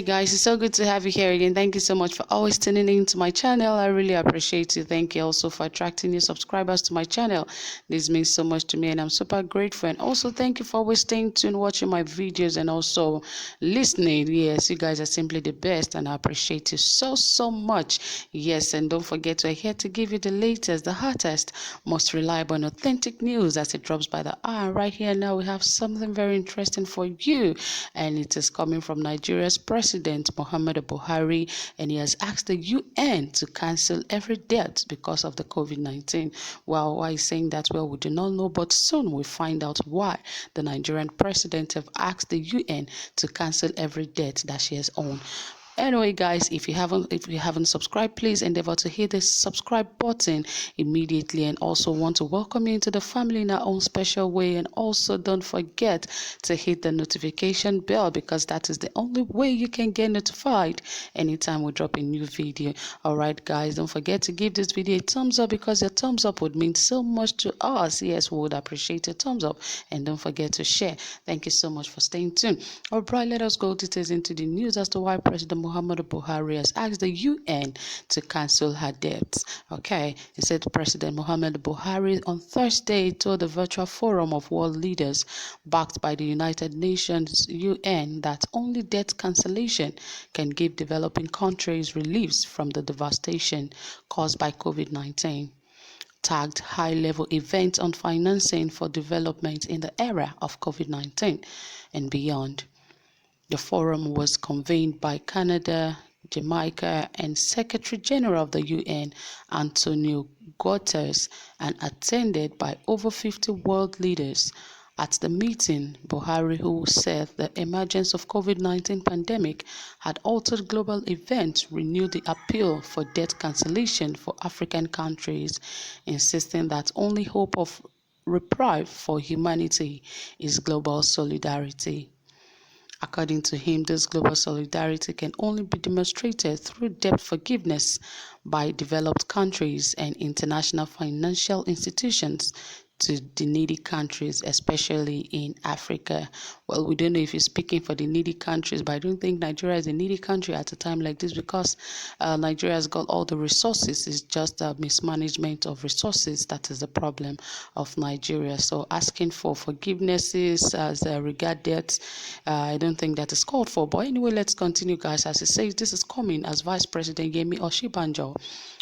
Hey guys, it's so good to have you here again. Thank you so much for always tuning in to my channel. I really appreciate you. Thank you also for attracting new subscribers to my channel. This means so much to me and I'm super grateful. And also thank you for always staying tuned, watching my videos and also listening. Yes, you guys are simply the best and I appreciate you so much. Yes, and don't forget we're here to give you the latest, the hottest, most reliable and authentic news as it drops by the hour. Right here now we have something very interesting for you and it is coming from Nigeria's President Muhammadu Buhari, and he has asked the UN to cancel every debt because of the COVID-19. Well, why is saying that? Well, we do not know, but soon we'll find out why the Nigerian president have asked the UN to cancel every debt that she has owned. Anyway, guys, if you haven't subscribed, please endeavor to hit the subscribe button immediately, and also want to welcome you into the family in our own special way. And also don't forget to hit the notification bell because that is the only way you can get notified anytime we drop a new video. All right, guys, don't forget to give this video a thumbs up because your thumbs up would mean so much to us. Yes, we would appreciate a thumbs up, and don't forget to share. Thank you so much for staying tuned. All right, let us go details into the news as to why President Muhammadu Buhari has asked the UN to cancel her debts. Okay, he said President Muhammadu Buhari on Thursday told the virtual forum of world leaders backed by the United Nations UN that only debt cancellation can give developing countries reliefs from the devastation caused by COVID-19. Tagged high-level events on financing for development in the era of COVID-19 and beyond. The forum was convened by Canada, Jamaica, and Secretary General of the UN, Antonio Guterres, and attended by over 50 world leaders. At the meeting, Buhari, who said the emergence of COVID-19 pandemic had altered global events, renewed the appeal for debt cancellation for African countries, insisting that only hope of reprieve for humanity is global solidarity. According to him, this global solidarity can only be demonstrated through debt forgiveness by developed countries and international financial institutions to the needy countries, especially in Africa. Well, we don't know if he's speaking for the needy countries, but I don't think Nigeria is a needy country at a time like this because Nigeria has got all the resources. It's just a mismanagement of resources that is the problem of Nigeria. So asking for forgivenesses as regard debts, I don't think that is called for. But anyway, let's continue, guys. As it says, this is coming as Vice President Yemi Oshibanjo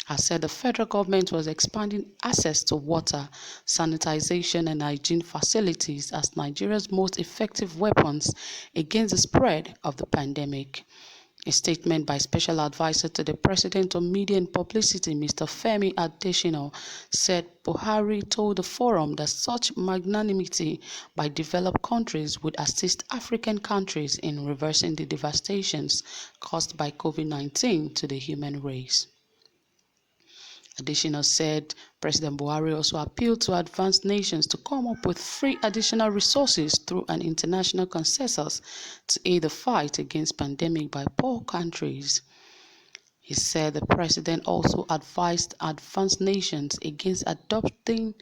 has said the federal government was expanding access to water, sanitization and hygiene facilities as Nigeria's most effective weapons against the spread of the pandemic. A statement by Special Advisor to the President on Media and Publicity, Mr. Femi Adesina, said Buhari told the forum that such magnanimity by developed countries would assist African countries in reversing the devastations caused by COVID-19 to the human race. Adesina said President Buhari also appealed to advanced nations to come up with free additional resources through an international consensus to aid the fight against pandemic by poor countries. He said the president also advised advanced nations against adopting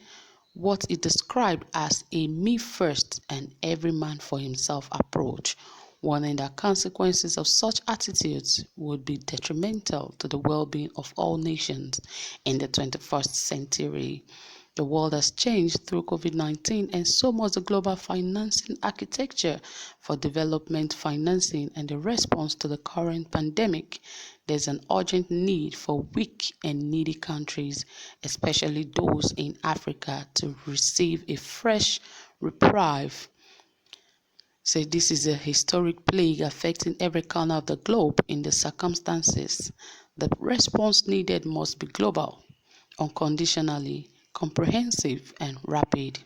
what he described as a me first and every man for himself approach, warning that consequences of such attitudes would be detrimental to the well-being of all nations in the 21st century. The world has changed through COVID-19 and so must the global financing architecture for development financing and the response to the current pandemic. There's an urgent need for weak and needy countries, especially those in Africa, to receive a fresh reprieve. So this is a historic plague affecting every corner of the globe in the circumstances. The response needed must be global, unconditionally, comprehensive and rapid.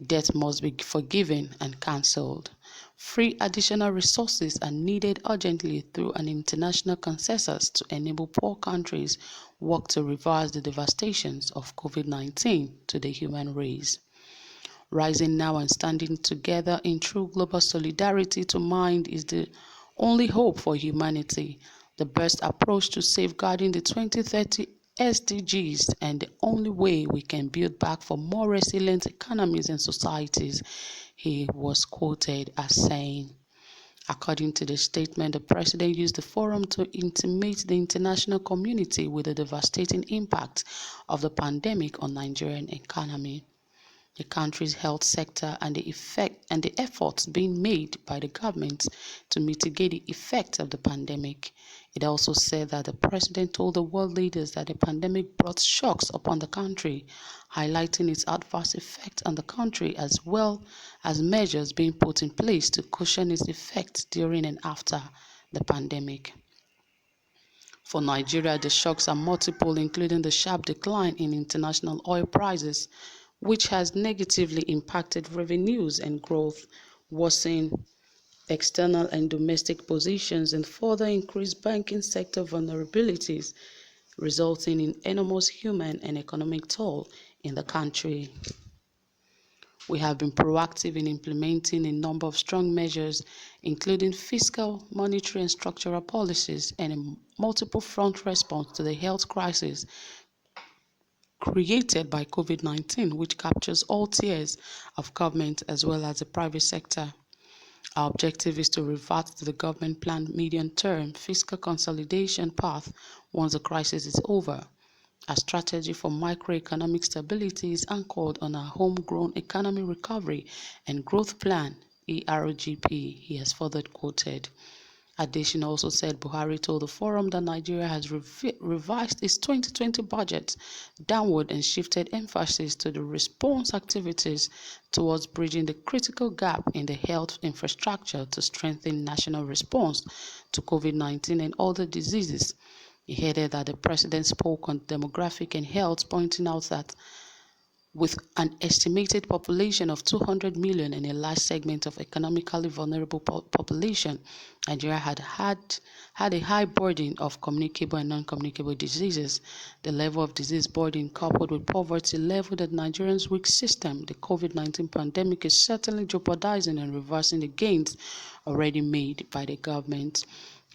Debt must be forgiven and cancelled. Free additional resources are needed urgently through an international consensus to enable poor countries work to reverse the devastations of COVID-19 to the human race. Rising now and standing together in true global solidarity to mind is the only hope for humanity, the best approach to safeguarding the 2030 SDGs, and the only way we can build back for more resilient economies and societies, he was quoted as saying. According to the statement, the president used the forum to intimate the international community with the devastating impact of the pandemic on Nigerian economy, the country's health sector, and the efforts being made by the government to mitigate the effect of the pandemic. It also said that the president told the world leaders that the pandemic brought shocks upon the country, highlighting its adverse effect on the country as well as measures being put in place to cushion its effects during and after the pandemic. For Nigeria, the shocks are multiple, including the sharp decline in international oil prices, which has negatively impacted revenues and growth, worsened external and domestic positions, and further increased banking sector vulnerabilities, resulting in enormous human and economic toll in the country. We have been proactive in implementing a number of strong measures, including fiscal, monetary, and structural policies, and a multiple front response to the health crisis created by COVID-19, which captures all tiers of government as well as the private sector. Our objective is to revert to the government-planned medium-term fiscal consolidation path once the crisis is over. Our strategy for macroeconomic stability is anchored on our homegrown economy recovery and growth plan, ERGP, he has further quoted. Addition also said Buhari told the forum that Nigeria has revised its 2020 budget downward and shifted emphasis to the response activities towards bridging the critical gap in the health infrastructure to strengthen national response to COVID-19 and other diseases. He added that the president spoke on demographic and health, pointing out that with an estimated population of 200 million and a large segment of economically vulnerable population, Nigeria had a high burden of communicable and non-communicable diseases. The level of disease burden coupled with poverty leveled at Nigerians' weak system, the COVID-19 pandemic is certainly jeopardizing and reversing the gains already made by the government.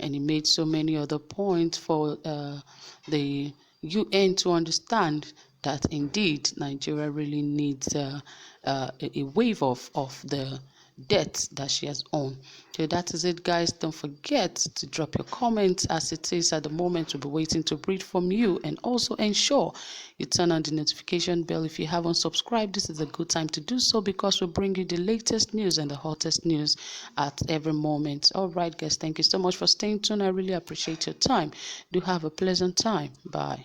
And he made so many other points for the UN to understand that indeed Nigeria really needs a waive of the debt that she has owned. So that is it, guys. Don't forget to drop your comments as it is at the moment. We'll be waiting to read from you, and also ensure you turn on the notification bell if you haven't subscribed. This is a good time to do so because we bring you the latest news and the hottest news at every moment. All right, guys, thank you so much for staying tuned. I really appreciate your time. Do have a pleasant time. Bye.